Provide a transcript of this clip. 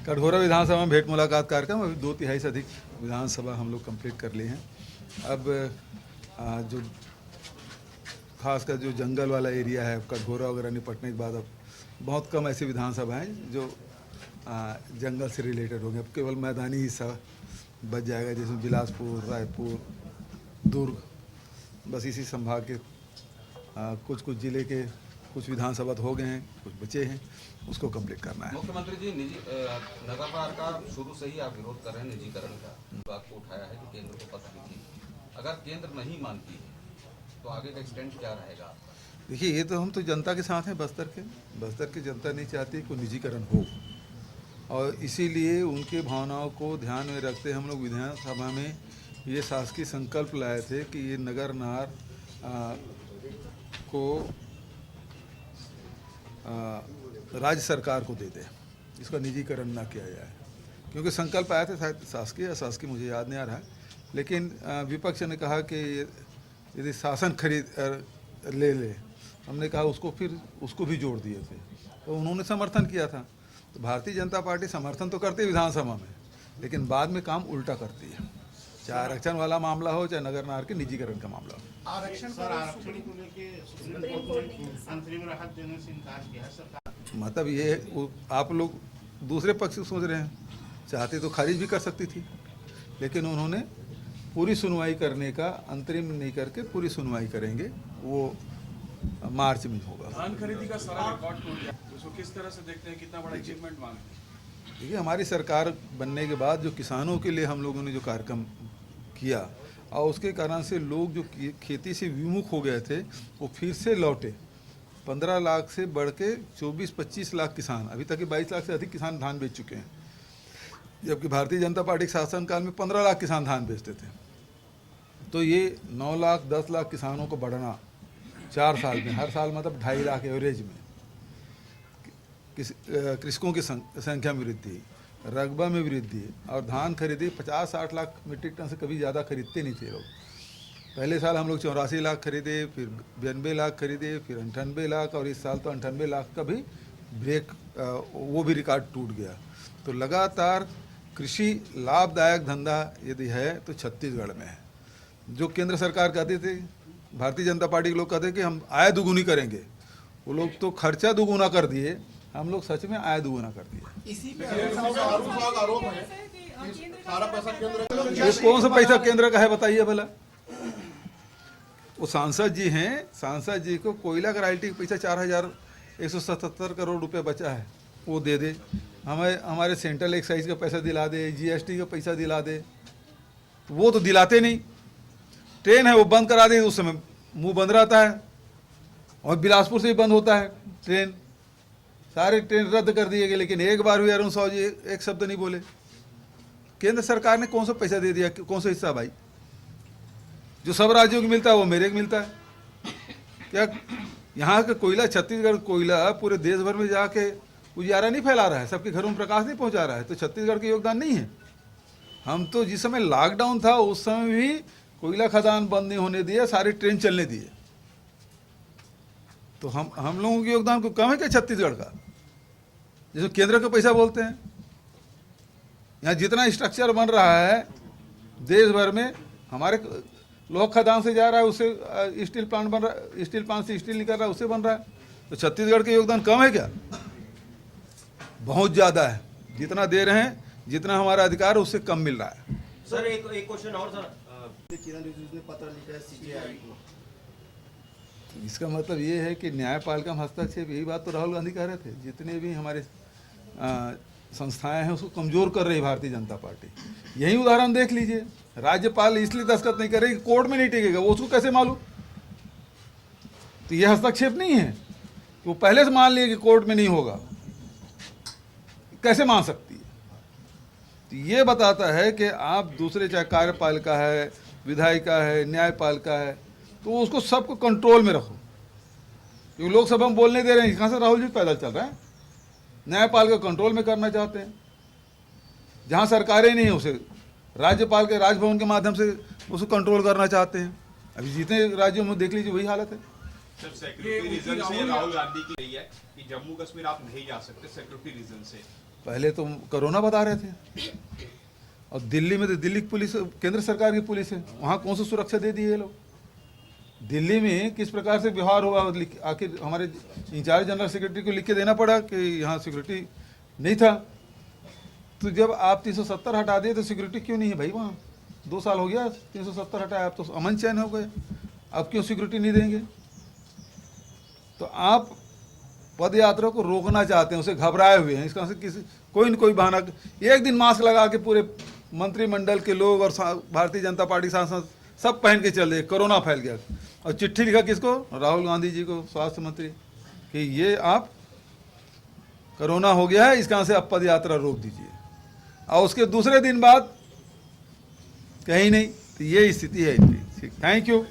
कटघोरा विधानसभा में भेंट मुलाकात कार्यक्रम अभी 2/3 से अधिक विधानसभा हम लोग कंप्लीट कर लिए हैं। अब जो खासकर जो जंगल वाला एरिया है कटघोरा वगैरह निपटने के बाद अब बहुत कम ऐसी विधानसभा हैं जो जंगल से रिलेटेड होंगे। अब केवल मैदानी हिस्सा बच जाएगा, जिसमें बिलासपुर, रायपुर, दुर्ग, बस इसी संभाग के कुछ ज़िले के कुछ विधानसभा हो गए हैं, कुछ बचे हैं, उसको कंप्लीट करना है। मुख्यमंत्री जी निजी नगर का शुरू से ही आप विरोध कर रहे हैं, निजीकरण का बात को उठाया है कि केंद्र को पत्र लिखी, अगर केंद्र नहीं मानती है तो आगे का एक्सटेंड क्या रहेगा आपका? देखिए, ये तो हम तो जनता के साथ हैं। बस्तर की जनता नहीं चाहती कोई निजीकरण हो, और इसीलिए उनके भावनाओं को ध्यान में रखते हम लोग विधानसभा में ये शासकीय संकल्प लाए थे कि ये नगर नार को राज्य सरकार को दे दे, इसका निजीकरण ना किया जाए। क्योंकि संकल्प आया था शायद शासकीय मुझे याद नहीं आ रहा है, लेकिन विपक्ष ने कहा कि यदि शासन खरीद ले, हमने कहा उसको भी जोड़ दिए थे, तो उन्होंने समर्थन किया था। तो भारतीय जनता पार्टी समर्थन तो करती है विधानसभा में, लेकिन बाद में काम उल्टा करती है, चाहे आरक्षण वाला मामला हो चाहे नगर नार के निजीकरण का मामला हो। आरक्षण को लेके सुप्रीम कोर्ट ने अंतरिम राहत देने से इनकार किया है सरकार। मतलब ये आप लोग दूसरे पक्ष से सोच रहे हैं, चाहते तो खारिज भी कर सकती थी, लेकिन उन्होंने पूरी सुनवाई करने का, अंतरिम नहीं करके पूरी सुनवाई करेंगे, वो मार्च में होगा। धान खरीदी का सारा रिकॉर्ड टूट गया, उसको किस तरह से देखते हैं, कितना बड़ा अचीवमेंट मांगते हैं? देखिए, हमारी सरकार बनने के बाद जो किसानों के लिए हम लोगों ने जो कार्यक्रम किया, और उसके कारण से लोग जो खेती से विमुख हो गए थे वो फिर से लौटे। 15 लाख से बढ़ के 24-25 लाख किसान, अभी तक 22 लाख से अधिक किसान धान बेच चुके हैं, जबकि भारतीय जनता पार्टी के शासनकाल में 15 लाख किसान धान बेचते थे। तो ये 9 लाख 10 लाख किसानों को बढ़ना 4 साल में, हर साल मतलब 2.5 लाख एवरेज में, कृषकों की संख्या में वृद्धि, रकबा में वृद्धि, और धान खरीदी 50-60 लाख मीट्रिक टन से कभी ज़्यादा खरीदते नहीं थे लोग। पहले साल हम लोग 84 लाख खरीदे, फिर 92 लाख खरीदे, फिर 98 लाख, और इस साल तो 98 लाख का भी ब्रेक, वो भी रिकॉर्ड टूट गया। तो लगातार कृषि लाभदायक धंधा यदि है तो छत्तीसगढ़ में है। जो केंद्र सरकार कहती थी, भारतीय जनता पार्टी के लोग कहते कि हम आय दोगुनी करेंगे, वो लोग तो खर्चा दोगुना कर दिए, हम लोग सच में आय दोगुना कर दिए। इसी पे आरोप है कि सारा पैसा केंद्र, ये कौन सा पैसा केंद्र का है बताइए भला? वो सांसद जी हैं, सांसद जी को कोयला का रॉयल्टी का पैसा 4,177 करोड़ रुपए बचा है, वो दे दे। हमारे सेंट्रल एक्साइज का पैसा दिला दे, जीएसटी का पैसा दिला दे, तो वो तो दिलाते नहीं। ट्रेन है वो बंद करा दे, उस समय मुंह बंद रहता है, और बिलासपुर से ही बंद होता है ट्रेन, सारे ट्रेन रद्द कर दिए गए, लेकिन एक बार भी अरुण साहू जी एक शब्द नहीं बोले। केंद्र सरकार ने कौन सा पैसा दे दिया, कौन सा हिस्सा भाई? जो सब राज्यों को मिलता है वो मेरे को मिलता है क्या? यहाँ का कोयला, छत्तीसगढ़ कोयला पूरे देश भर में जाके उजियारा नहीं फैला रहा है, सबके घरों में प्रकाश नहीं पहुँचा रहा है, तो छत्तीसगढ़ का योगदान नहीं है? हम तो जिस समय लॉकडाउन था उस समय भी कोयला खदान बंद नहीं होने दिया, सारी ट्रेन चलने दिए। तो हम लोगों के योगदान को कम है क्या छत्तीसगढ़ का, जिसमें केंद्र का पैसा बोलते हैं? यहाँ जितना स्ट्रक्चर बन रहा है देश भर में, हमारे लोह खदान से जा रहा है, उससे स्टील प्लांट बन रहा है, स्टील प्लांट से स्टील निकल रहा है, उससे बन रहा है। तो छत्तीसगढ़ का योगदान कम है क्या? बहुत ज़्यादा है। जितना दे रहे हैं, जितना हमारा अधिकार है, उससे कम मिल रहा है। सर एक क्वेश्चन और सर, किरण रिजिजू ने पत्र लिखा है सीजेआई को। इसका मतलब ये है कि न्यायपालिका में हस्तक्षेप, यही बात तो राहुल गांधी कह रहे थे। जितने भी हमारे संस्थाएं हैं उसको कमज़ोर कर रही भारतीय जनता पार्टी। यही उदाहरण देख लीजिए, राज्यपाल इसलिए दस्तखत नहीं कर रही कि कोर्ट में नहीं टिकेगा, वो उसको कैसे मालूम? तो ये हस्तक्षेप नहीं है, वो पहले से मान लिए कि कोर्ट में नहीं होगा, कैसे मान सकती है? तो ये बताता है कि आप दूसरे, चाहे कार्यपालिका है, विधायिका है, न्यायपालिका है, तो उसको सबको कंट्रोल में रखो। क्योंकि लोकसभा में बोलने दे रहे हैं, कहाँ से राहुल जी पैदल चल रहे हैं? न्यायपालिका कंट्रोल में करना चाहते हैं, जहाँ सरकारें नहीं है उसे राज्यपाल के राजभवन के माध्यम से उसको कंट्रोल करना चाहते हैं। अभी जितने राज्यों में देख लीजिए वही हालत है। सर सिक्योरिटी रीजन से राहुल गांधी की रही है कि जम्मू कश्मीर आप नहीं जा सकते सिक्योरिटी रीजन से, पहले तो कोरोना बता रहे थे, और दिल्ली में तो दिल्ली की पुलिस केंद्र सरकार की पुलिस है, वहाँ कौन सी सुरक्षा दे दी ये लोग? दिल्ली में किस प्रकार से व्यवहार हुआ, आखिर हमारे इंचार्ज जनरल सेक्रेटरी को लिख के देना पड़ा कि यहाँ सिक्योरिटी नहीं था। तो जब आप 370 हटा दिए तो सिक्योरिटी क्यों नहीं है भाई वहाँ? 2 साल हो गया 370 हटाया, आप तो अमन चैन हो गए, अब क्यों सिक्योरिटी नहीं देंगे? तो आप पद यात्रा को रोकना चाहते हैं, उसे घबराए हुए हैं, इसका से किसी कोई न कोई बहाना। एक दिन मास्क लगा के पूरे मंत्रिमंडल के लोग और भारतीय जनता पार्टी सांसद सब पहन के चल दिए, कोरोना फैल गया। और चिट्ठी लिखा किसको? राहुल गांधी जी को, स्वास्थ्य मंत्री, कि ये आप कोरोना हो गया है, इसका से आप पद यात्रा रोक दीजिए। और उसके दूसरे दिन बाद कहीं नहीं। तो ये स्थिति है इनकी। Thank you.